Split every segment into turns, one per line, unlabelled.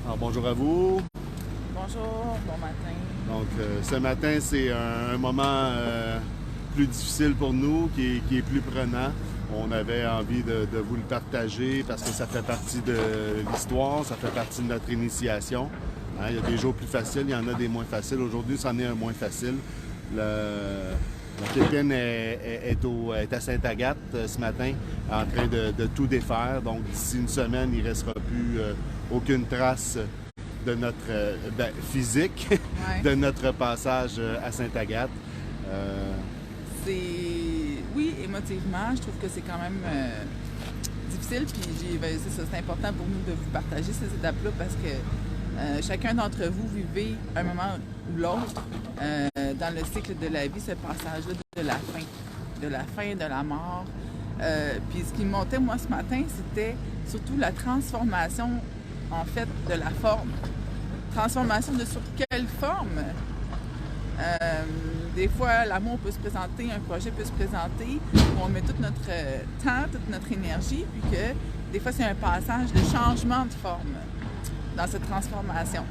Alors, bonjour à vous.
Bonjour, bon matin.
Donc, ce matin, c'est un moment plus difficile pour nous, qui est plus prenant. On avait envie de vous le partager parce que ça fait partie de l'histoire, ça fait partie de notre initiation. Hein, il y a des jours plus faciles, il y en a des moins faciles. Aujourd'hui, c'en est un moins facile. La Pépine est à Sainte-Agathe ce matin, en train de tout défaire. Donc, d'ici une semaine, il ne restera plus aucune trace de notre physique,
Ouais.
de notre passage à Sainte-Agathe.
Oui, émotivement, je trouve que c'est quand même difficile. Puis c'est important pour nous de vous partager ces étapes-là parce que chacun d'entre vous vivez un moment ou l'autre dans le cycle de la vie, ce passage-là de la fin, de la mort. Puis ce qui me montait, moi, ce matin, c'était surtout la transformation, en fait, de la forme. Transformation de sur quelle forme? Des fois, l'amour peut se présenter, un projet peut se présenter, où on met tout notre temps, toute notre énergie, puis que des fois, c'est un passage de changement de forme dans cette transformation.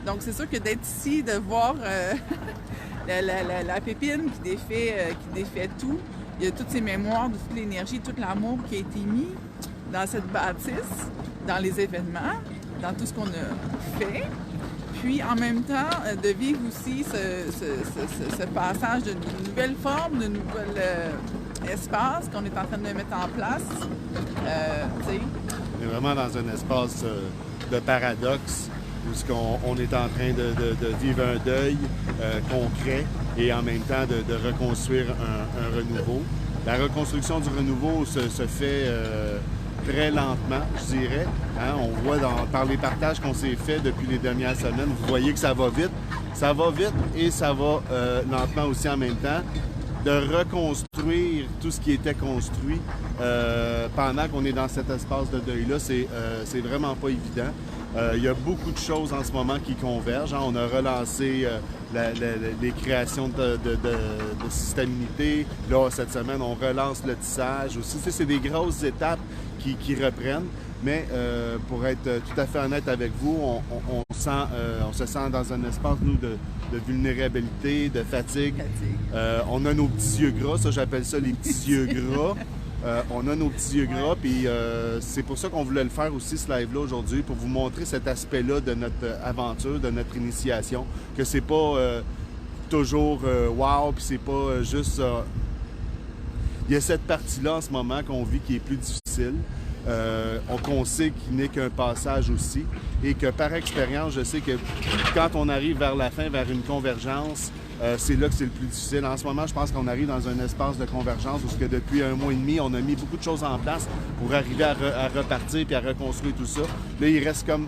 Donc, c'est sûr que d'être ici, de voir la Pépine qui défait tout, il y a toutes ces mémoires, toute l'énergie, tout l'amour qui a été mis dans cette bâtisse, dans les événements, dans tout ce qu'on a fait. Puis en même temps, de vivre aussi ce passage de nouvelles formes, de nouveaux espaces qu'on est en train de mettre en place.
On est vraiment dans un espace de paradoxe où on est en train de vivre un deuil concret et en même temps de reconstruire un renouveau. La reconstruction du renouveau se fait très lentement, je dirais. Hein? On voit par les partages qu'on s'est faits depuis les dernières semaines, vous voyez que ça va vite. Ça va vite et ça va lentement aussi en même temps. De reconstruire tout ce qui était construit pendant qu'on est dans cet espace de deuil-là, c'est vraiment pas évident. Il y a beaucoup de choses en ce moment qui convergent. Hein? On a relancé les créations de système unité. Là, cette semaine, on relance le tissage aussi. Tu sais, c'est des grosses étapes qui reprennent. Mais pour être tout à fait honnête avec vous, on se sent dans un espace, nous, de vulnérabilité, de fatigue. On a nos petits yeux gras, ça j'appelle ça les petits yeux gras. On a nos petits yeux gras, puis c'est pour ça qu'on voulait le faire aussi, ce live-là aujourd'hui, pour vous montrer cet aspect-là de notre aventure, de notre initiation, que c'est pas toujours wow, puis c'est pas juste... Il y a cette partie-là en ce moment qu'on vit qui est plus difficile. Qu'on sait qu'il n'est qu'un passage aussi et que par expérience, je sais que quand on arrive vers la fin, vers une convergence, c'est là que c'est le plus difficile. En ce moment, je pense qu'on arrive dans un espace de convergence où que depuis un mois et demi, on a mis beaucoup de choses en place pour arriver à repartir puis à reconstruire tout ça. Là, il reste comme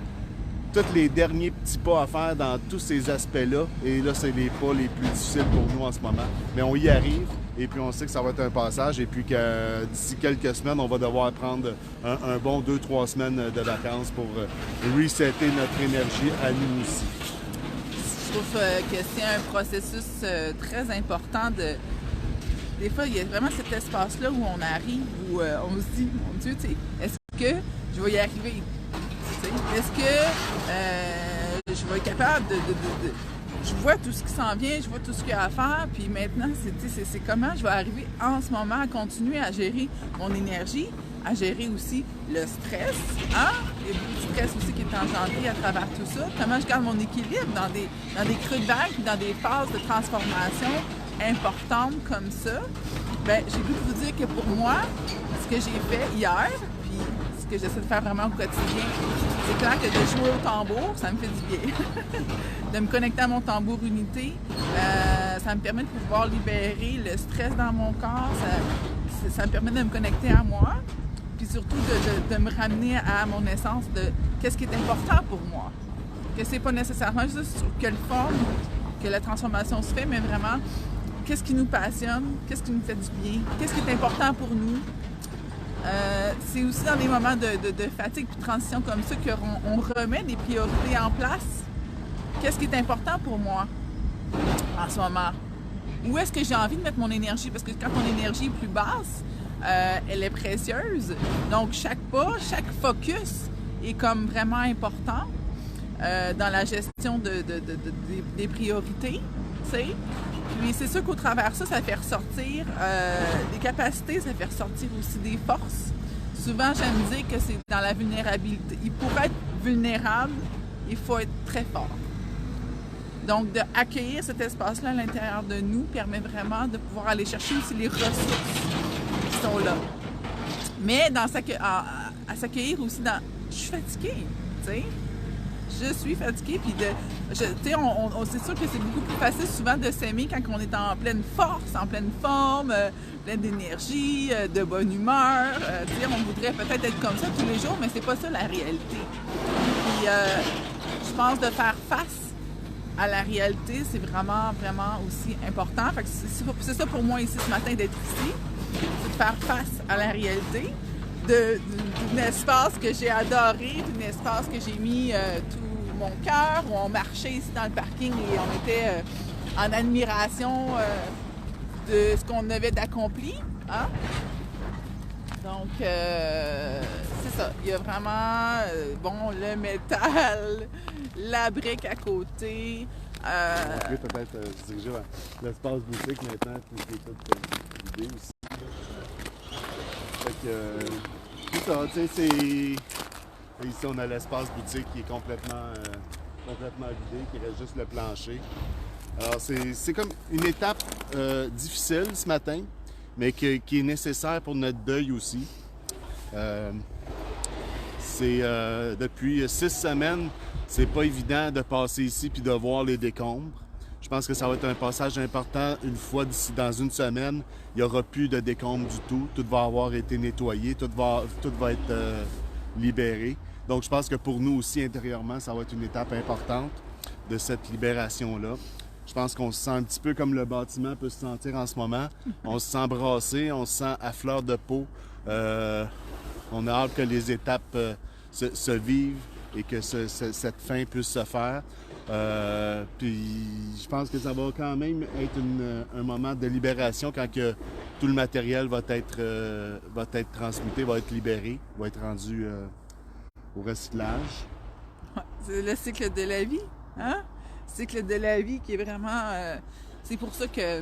tous les derniers petits pas à faire dans tous ces aspects-là. Et là, c'est les pas les plus difficiles pour nous en ce moment. Mais on y arrive. Et puis, on sait que ça va être un passage et puis que d'ici quelques semaines, on va devoir prendre un bon 2-3 semaines de vacances pour resetter notre énergie à nous aussi.
Je trouve que c'est un processus très important de... Des fois, il y a vraiment cet espace-là où on arrive, où on se dit, mon Dieu, tu sais, est-ce que je vais y arriver? Est-ce que je vais être capable de... Je vois tout ce qui s'en vient, je vois tout ce qu'il y a à faire, puis maintenant, c'est comment je vais arriver en ce moment à continuer à gérer mon énergie, à gérer aussi le stress. Hein? Il y a beaucoup de stress aussi qui est engendré à travers tout ça. Comment je garde mon équilibre dans des creux de vague, puis dans des phases de transformation importantes comme ça. Bien, j'ai voulu vous dire que pour moi, ce que j'ai fait hier, puis ce que j'essaie de faire vraiment au quotidien, c'est clair que de jouer au tambour, ça me fait du bien. De me connecter à mon tambour unité, ça me permet de pouvoir libérer le stress dans mon corps, ça me permet de me connecter à moi, puis surtout de me ramener à mon essence de qu'est-ce qui est important pour moi. Que c'est pas nécessairement juste sur quelle forme que la transformation se fait, mais vraiment qu'est-ce qui nous passionne, qu'est-ce qui nous fait du bien, qu'est-ce qui est important pour nous. C'est aussi dans des moments de fatigue et de transition comme ça qu'on remet des priorités en place. Qu'est-ce qui est important pour moi en ce moment? Où est-ce que j'ai envie de mettre mon énergie? Parce que quand mon énergie est plus basse, elle est précieuse. Donc, chaque pas, chaque focus est comme vraiment important. dans la gestion des priorités, tu sais. Puis c'est sûr qu'au travers ça fait ressortir des capacités, ça fait ressortir aussi des forces. Souvent, j'aime dire que c'est dans la vulnérabilité. Pour être vulnérable, il faut être très fort. Donc, d'accueillir cet espace-là à l'intérieur de nous permet vraiment de pouvoir aller chercher aussi les ressources qui sont là. Mais à s'accueillir aussi dans... Je suis fatiguée, tu sais. Je suis fatiguée, puis tu sais, c'est sûr que c'est beaucoup plus facile souvent de s'aimer quand on est en pleine force, en pleine forme, pleine d'énergie, de bonne humeur. Tu sais, on voudrait peut-être être comme ça tous les jours, mais c'est pas ça la réalité. Puis, je pense de faire face à la réalité, c'est vraiment, vraiment aussi important. Fait que c'est ça pour moi ici ce matin d'être ici, c'est de faire face à la réalité d'un espace que j'ai adoré, d'un espace que j'ai mis tout mon cœur, où on marchait ici dans le parking et on était en admiration de ce qu'on avait d'accompli. Hein? Donc, c'est ça. Il y a vraiment, le métal, la brique à côté.
On pourrait peut-être se diriger vers l'espace boutique maintenant, qui est toute l'idée aussi. Fait que, c'est ça, tu sais, ici on a l'espace boutique qui est complètement vidé, qui reste juste le plancher. Alors, c'est comme une étape difficile ce matin, mais qui est nécessaire pour notre deuil aussi. Depuis 6 semaines, c'est pas évident de passer ici puis de voir les décombres. Je pense que ça va être un passage important. Une fois d'ici dans une semaine, il n'y aura plus de décombres du tout. Tout va avoir été nettoyé, tout va être libéré. Donc je pense que pour nous aussi, intérieurement, ça va être une étape importante de cette libération-là. Je pense qu'on se sent un petit peu comme le bâtiment peut se sentir en ce moment. On se sent brassé, on se sent à fleur de peau. On a hâte que les étapes se vivent et que cette fin puisse se faire. Puis je pense que ça va quand même être un moment de libération quand que tout le matériel va être transmuté, va être libéré, va être rendu au recyclage.
Ouais, c'est le cycle de la vie, hein? Cycle de la vie qui est vraiment... c'est pour ça que,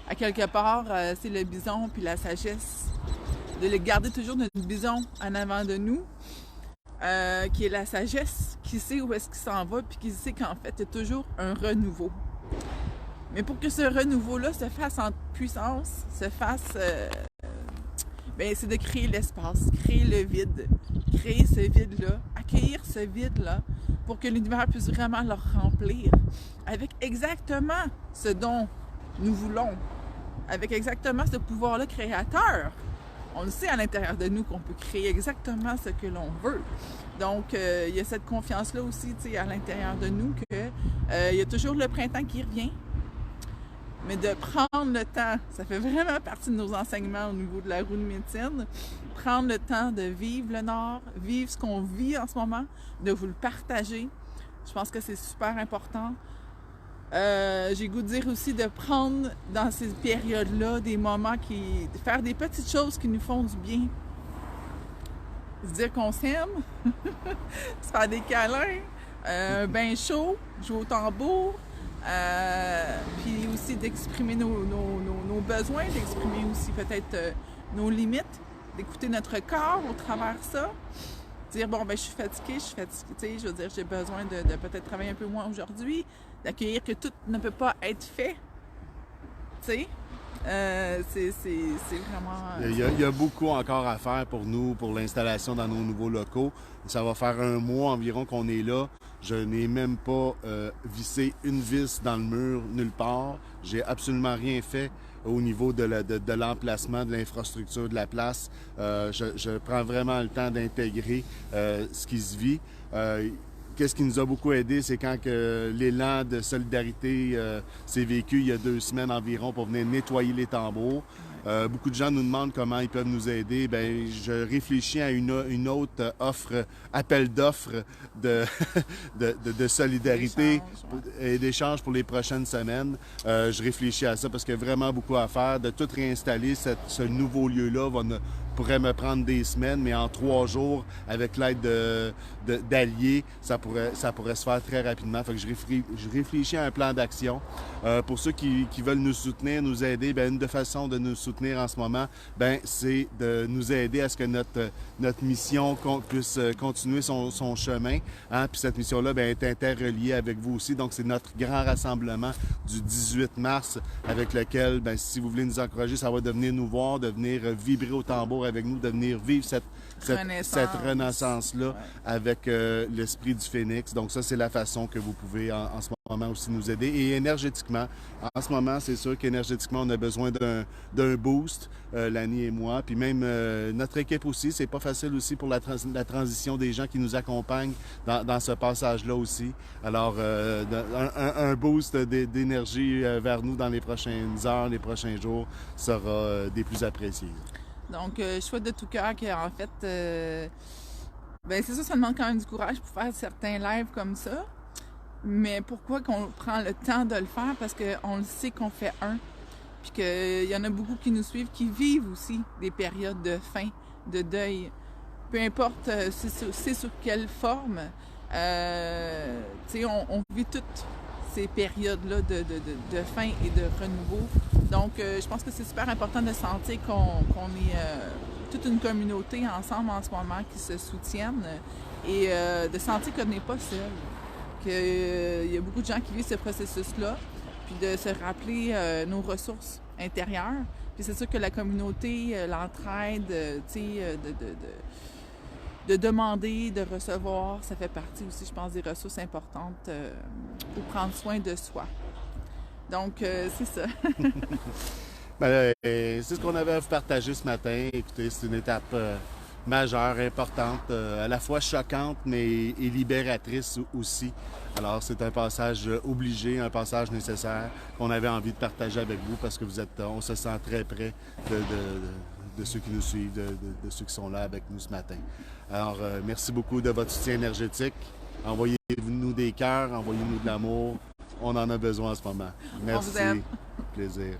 à quelque part, c'est le bison puis la sagesse. De le garder toujours notre bison en avant de nous, qui est la sagesse, qui sait où est-ce qu'il s'en va, puis qui sait qu'en fait, il y a toujours un renouveau. Mais pour que ce renouveau-là se fasse en puissance, c'est de créer l'espace, créer le vide, créer ce vide-là, accueillir ce vide-là, pour que l'univers puisse vraiment le remplir avec exactement ce dont nous voulons, avec exactement ce pouvoir-là créateur. On le sait à l'intérieur de nous qu'on peut créer exactement ce que l'on veut. Donc, il y a cette confiance-là aussi, tu sais, à l'intérieur de nous que il y a toujours le printemps qui revient. Mais de prendre le temps, ça fait vraiment partie de nos enseignements au niveau de la roue de médecine, prendre le temps de vivre le Nord, vivre ce qu'on vit en ce moment, de vous le partager. Je pense que c'est super important. J'ai goût de dire aussi de prendre dans ces périodes-là des moments de faire des petites choses qui nous font du bien. Se dire qu'on s'aime, se faire des câlins, un bain chaud, jouer au tambour, puis aussi d'exprimer nos besoins, d'exprimer aussi peut-être nos limites, d'écouter notre corps au travers ça. Dire, je suis fatiguée, tu sais, je veux dire, j'ai besoin de peut-être travailler un peu moins aujourd'hui, d'accueillir que tout ne peut pas être fait, tu sais, c'est vraiment...
Il y a beaucoup encore à faire pour nous, pour l'installation dans nos nouveaux locaux. Ça va faire 1 mois environ qu'on est là. Je n'ai même pas vissé une vis dans le mur nulle part. J'ai absolument rien fait au niveau de l'emplacement, de l'infrastructure de la place. Je prends vraiment le temps d'intégrer ce qui se vit. Qu'est-ce qui nous a beaucoup aidé, c'est quand l'élan de solidarité s'est vécu il y a 2 semaines environ pour venir nettoyer les tambours. Beaucoup de gens nous demandent comment ils peuvent nous aider. Bien, je réfléchis à une autre offre, appel d'offres de solidarité et d'échange pour les prochaines semaines. Je réfléchis à ça parce qu'il y a vraiment beaucoup à faire. De tout réinstaller, ce nouveau lieu-là va pourrait me prendre des semaines, mais en 3 jours, avec l'aide d'alliés, ça pourrait se faire très rapidement. Fait que je réfléchis à un plan d'action. Pour ceux qui veulent nous soutenir, nous aider, bien, une des façons de nous soutenir en ce moment, bien, c'est de nous aider à ce que notre mission puisse continuer son chemin. Hein? Puis cette mission-là bien, est interreliée avec vous aussi. Donc, c'est notre grand rassemblement du 18 mars avec lequel, bien, si vous voulez nous encourager, ça va de venir nous voir, de venir vibrer au tambour avec nous, de venir vivre cette renaissance-là avec l'esprit du Phénix. Donc ça, c'est la façon que vous pouvez en ce moment aussi nous aider. Et énergétiquement, en ce moment, c'est sûr qu'énergétiquement, on a besoin d'un boost, Lani et moi. Puis même notre équipe aussi, c'est pas facile aussi pour la transition des gens qui nous accompagnent dans ce passage-là aussi. Alors, un boost d'énergie vers nous dans les prochaines heures, les prochains jours sera des plus appréciés.
Donc, je souhaite de tout cœur qu'en fait, ben c'est ça demande quand même du courage pour faire certains lives comme ça. Mais pourquoi qu'on prend le temps de le faire? Parce qu'on le sait qu'on fait un. Puis qu'il y en a beaucoup qui nous suivent, qui vivent aussi des périodes de faim, de deuil. Peu importe c'est sur quelle forme. Tu sais, on vit toutes ces périodes-là de faim et de renouveau. Donc, je pense que c'est super important de sentir qu'on est toute une communauté ensemble en ce moment qui se soutiennent et de sentir qu'on n'est pas seul. Qu'il y a beaucoup de gens qui vivent ce processus-là, puis de se rappeler nos ressources intérieures. Puis c'est sûr que la communauté, l'entraide, tu sais, de demander, de recevoir, ça fait partie aussi, je pense, des ressources importantes pour prendre soin de soi. Donc, c'est ça.
Ben, c'est ce qu'on avait à vous partager ce matin. Écoutez, c'est une étape majeure, importante, à la fois choquante, mais et libératrice aussi. Alors, c'est un passage obligé, un passage nécessaire qu'on avait envie de partager avec vous parce que on se sent très près de ceux qui nous suivent, de ceux qui sont là avec nous ce matin. Alors, merci beaucoup de votre soutien énergétique. Envoyez-nous des cœurs, envoyez-nous de l'amour. On en a besoin en ce moment. Merci.
On vous aime.
Plaisir.